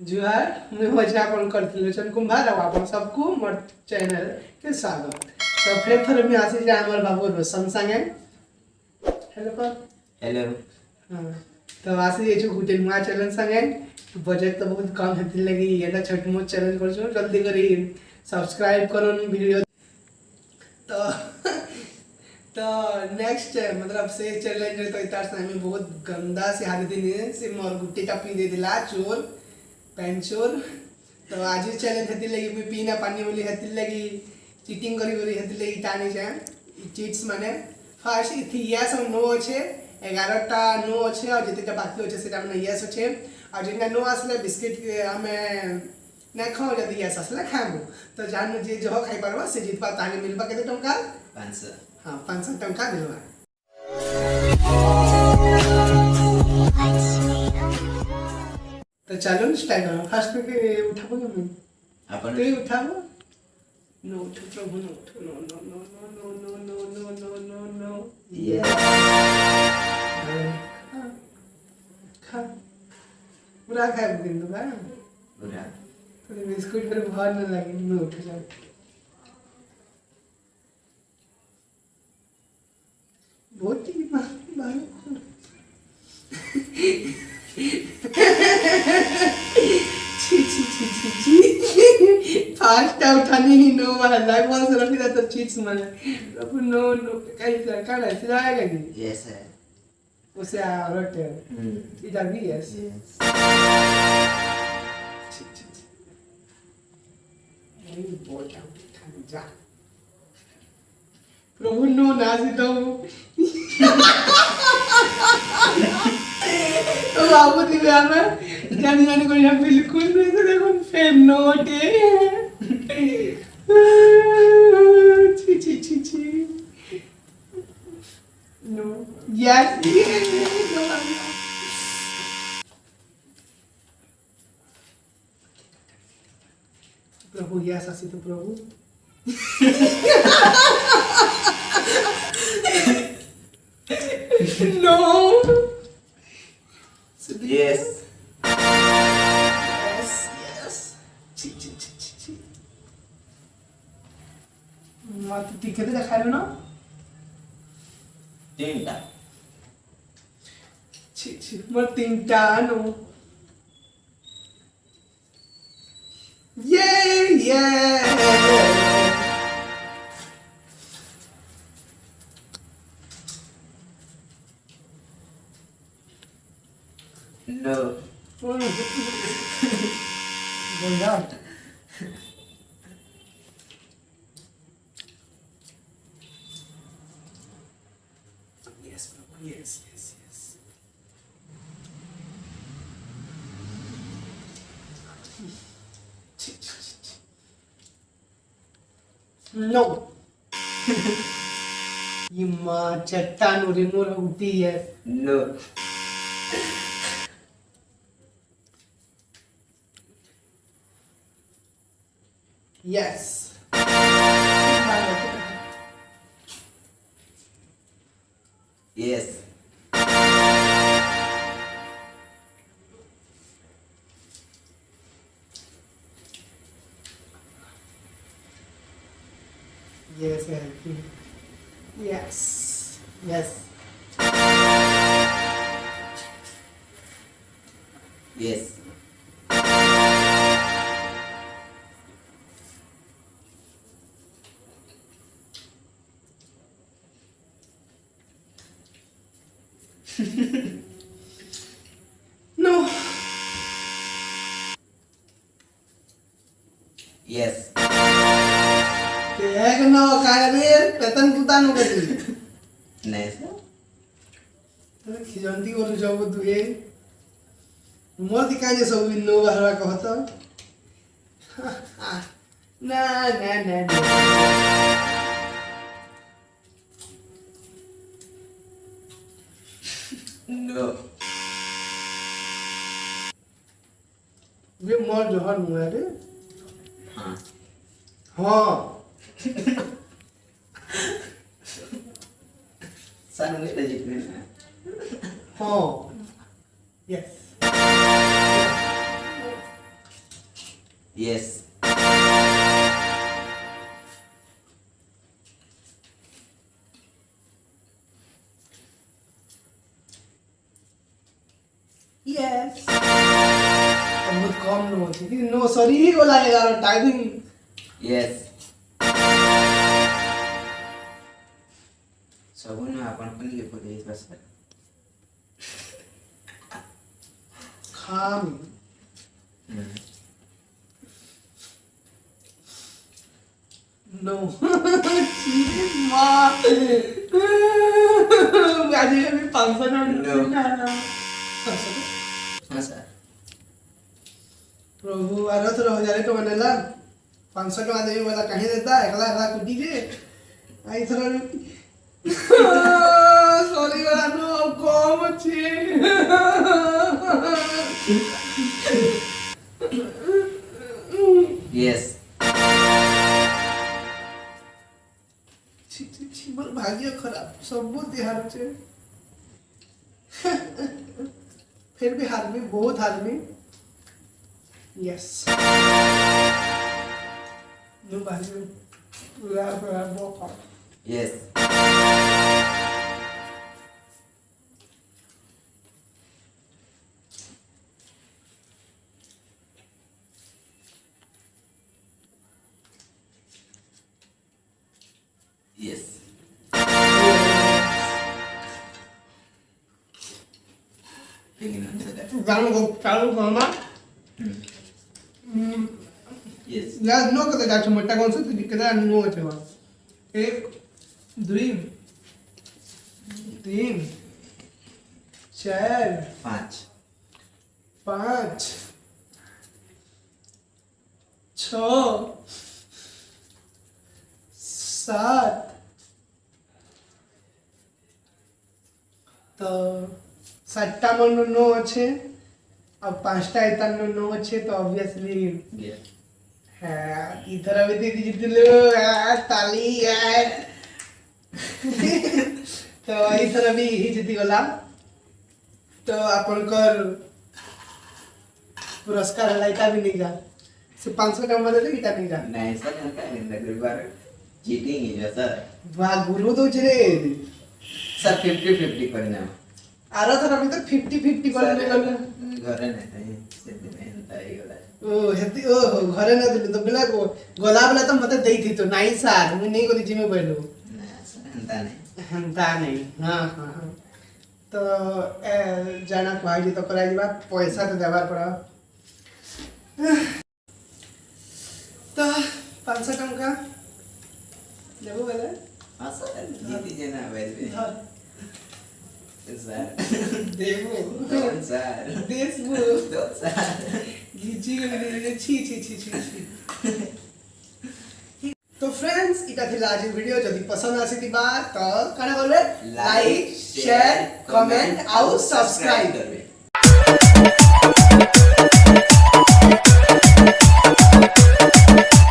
जुहार मुझे मजा अपन करथिलोचन कुंभार और अपन सबको मोर चैनल के स्वागत। तो फिर थोड़े में आसी जा हमर बाबू रोशन संगे हेलो कर हेलो। हां तो आसी ये जो गुटेन मा चैनल संगे बजट तो बहुत कम हेती लगी ये ना छोट मोट चैनल कर जो जल्दी करी सब्सक्राइब करो वीडियो तो तो नेक्स्ट मतलब से चैलेंज तो इतार से हमें बहुत गंदा से हाल दिन से मोर गुट्टी का पी दे दिला चोर पेंचोर तो आज ही चैलेंज हेती लगी मैं पीना पानी बोली हेती लगी चीटिंग करी बोली हेती लगी टानी जाए चीट्स माने फास्ट इथि यस और नो আছে 11টা नो আছে और যেটা বাকি আছে সেটা মানে यस আছে আর যেটা नो আসলে বিস্কিট আমি না খাও যদি यस আসলে খাবো তো জানো যে যহ খাই পারবা সে জিতবা তাহলে মিলবা কেতে টঙ্কা 500। हां 500 टंका मिलवा तो चलो स्टार्ट करो फर्स्ट पे उठाबो हम अपन तो उठाबो नो उठो प्रभु नो उठो no no no no no no no no no no no ये खा पूरा खा दिन तो का पूरा तो बिस्कुट पर भार न लगे नो उठो जाओ बहुत ही बाहर फास्ट उठानी ही नो वाला लाइव वन से रखी तो चीट्स माने अब नो नो कहीं का है सीधा आएगा नहीं यस है उसे आउट इधर भी यस यस नहीं बोल उठानी जा प्रभु नो नाजी तो तो बाबू दी में जानी जानी को यहाँ बिल्कुल नहीं तो देखो फेम नोट है ची ची ची ची नो यस प्रभु यस आसी तो प्रभु no यस yes yes ची ची ची ची ची मत टिके दे खाइलो ना 3टा ची ची मत 3टा नो ये no Go down. Yes, bro. Yes, yes, yes. No. ये माँ चट्टान और रिमोट उठी है no Yes. Yes Yes, yes, yes. Yes No. Yes Kaya ko na kaya rin, petan putan mo kasi. नहीं सर खिजंती बोल जाओ तू ये मोर दिखाई जे सब नो बाहर कहत ना ना ना नो वे मोर जोहर मुआ रे हाँ हां सन में तो जितने हैं हां यस Yes. यस बहुत कम नो होती है नो सॉरी ही बोला है यार टाइमिंग Yes. सबून आपण पण लिखो दे बस. खाम नो माँ आज ये भी 500 No. ना हाँ सर. प्रभु आरो तो 1000 टका नेला 500 टका देबे वाला कहीं देता एकला एकला कुटी जे आई थरो सॉरी वाला नो कम छी Yes. छी छी छी मोर भाग्य खराब सब देहार छे फिर भी हार में बहुत हार में यस नो भाग्य पूरा पूरा बहुत Yes. Yes. Pengen ada. Vamos चालू करना Yes. या नो कदा जाच मोटा कौन सा तू दिक्कत नो है वहां 1 2 3 4 5. 5 6 7 तो 7टा मन नो আছে अब 5टा इतन नो আছে तो ऑब्वियसली Yes. হ্যাঁ ইতরা বেদি জিতলো তালি यार তো ইতরা भी ही जीती गला तो आपनकर पुरस्कार लाइका भी नहीं जा से 500 टका दे दे इटा नहीं जा नहीं सर काय नाही बार चीटिंग आहे सर. वाह गुरु तो रे सर 50-50 परिणाम. आरा थर अभी तक 50-50 कर ले गला घरे नाही सेदी नाही ताई गला. ओ हेती ओ घरे ना दिले तो बिला गोला बिला तो मते देई थी तो नहीं सर मैं नहीं कोनी जिमे बैठो नाही सर हंता नाही. हंता नहीं हाँ हाँ हाँ तो जाना पाहिजे तो कराई बा पैसा तो देवार पड़ा तो 500 टका देबो बेले हाँ सर जीती जे ना वेल सर देबो दोन सर देसबो दोन सर घिची गली छी छी छी छी तो फ्रेंड्स इटा थिला आज वीडियो जदी पसंद आसी थी बात तो काना बोलबे लाइक शेयर कमेंट आउ सब्सक्राइब करबे.